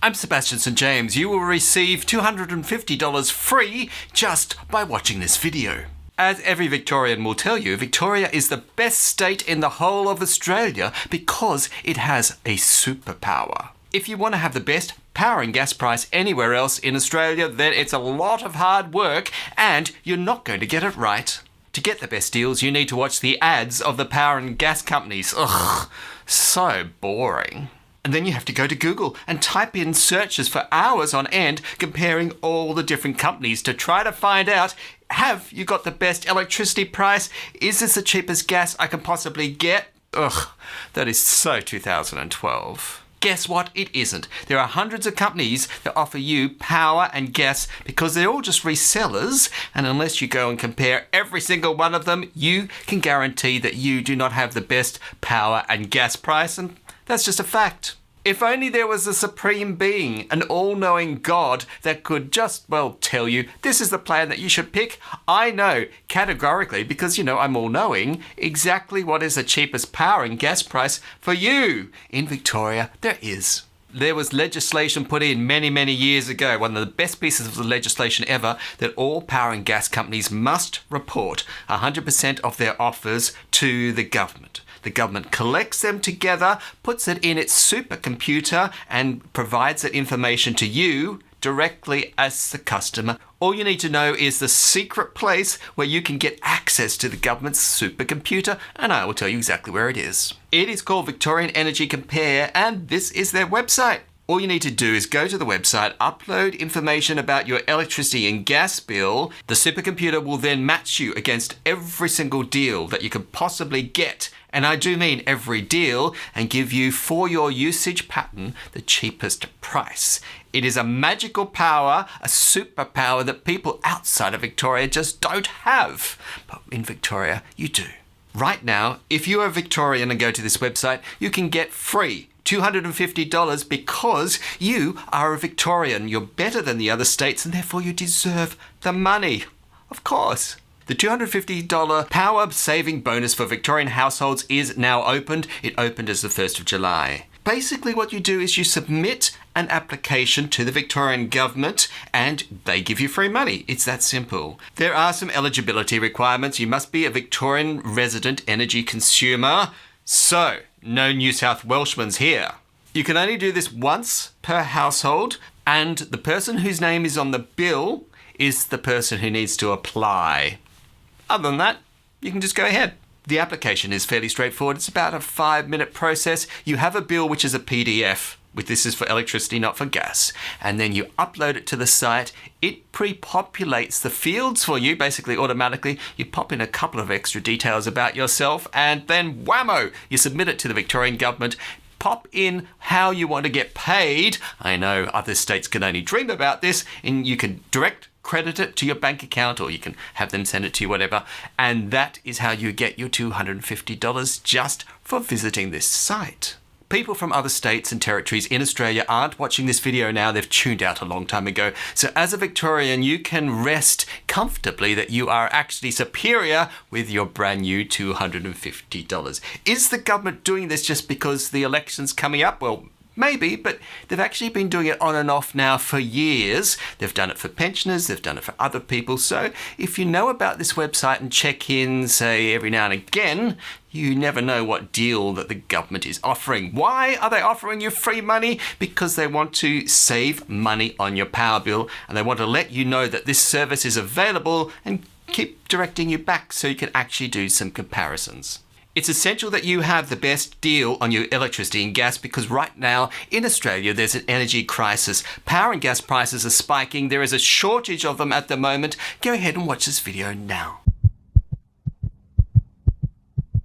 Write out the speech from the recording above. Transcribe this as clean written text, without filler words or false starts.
I'm Sebastian St. James. You will receive $250 free just by watching this video. As every Victorian will tell you, Victoria is the best state in the whole of Australia because it has a superpower. If you want to have the best power and gas price anywhere else in Australia, then it's a lot of hard work and you're not going to get it right. To get the best deals, you need to watch the ads of the power and gas companies. Ugh, so boring. And then you have to go to Google and type in searches for hours on end, comparing all the different companies to try to find out, have you got the best electricity price? Is this the cheapest gas I can possibly get? Ugh, that is so 2012. Guess what? It isn't. There are hundreds of companies that offer you power and gas because they're all just resellers, and unless you go and compare every single one of them, you can guarantee that you do not have the best power and gas price, and that's just a fact. If only there was a supreme being, an all-knowing God that could just, well, tell you, this is the plan that you should pick. I know categorically, because, I'm all-knowing, exactly what is the cheapest power and gas price for you. In Victoria, there is. There was legislation put in many, many years ago, one of the best pieces of legislation ever, that all power and gas companies must report 100% of their offers to the government. The government collects them together, puts it in its supercomputer, and provides that information to you directly as the customer. All you need to know is the secret place where you can get access to the government's supercomputer, and I will tell you exactly where it is. It is called Victorian Energy Compare, and this is their website. All you need to do is go to the website, upload information about your electricity and gas bill. The supercomputer will then match you against every single deal that you could possibly get. And I do mean every deal, and give you, for your usage pattern, the cheapest price. It is a magical power, a superpower that people outside of Victoria just don't have. But in Victoria, you do. Right now, if you are a Victorian and go to this website, you can get free $250 because you are a Victorian. You're better than the other states and therefore you deserve the money. Of course. The $250 Power Saving Bonus for Victorian households is now opened. It opened as the 1st of July. Basically what you do is you submit an application to the Victorian Government and they give you free money. It's that simple. There are some eligibility requirements. You must be a Victorian resident energy consumer. So, no New South Welshmans here. You can only do this once per household, and the person whose name is on the bill is the person who needs to apply. Other than that, you can just go ahead. The application is fairly straightforward. It's about a 5-minute process. You have a bill which is a PDF. This is for electricity, not for gas. And then you upload it to the site. It pre-populates the fields for you, basically automatically. You pop in a couple of extra details about yourself and then whammo, you submit it to the Victorian Government. Pop in how you want to get paid. I know other states can only dream about this, and you can direct credit it to your bank account, or you can have them send it to you, whatever. And that is how you get your $250 just for visiting this site. People from other states and territories in Australia aren't watching this video now. They've tuned out a long time ago. So as a Victorian, you can rest comfortably that you are actually superior with your brand new $250. Is the government doing this just because the election's coming up? Well, maybe, but they've actually been doing it on and off now for years. They've done it for pensioners, they've done it for other people. So if you know about this website and check in, say, every now and again, you never know what deal that the government is offering. Why are they offering you free money? Because they want to save money on your power bill, and they want to let you know that this service is available and keep directing you back so you can actually do some comparisons. It's essential that you have the best deal on your electricity and gas because right now in Australia there's an energy crisis. Power and gas prices are spiking. There is a shortage of them at the moment. Go ahead and watch this video now.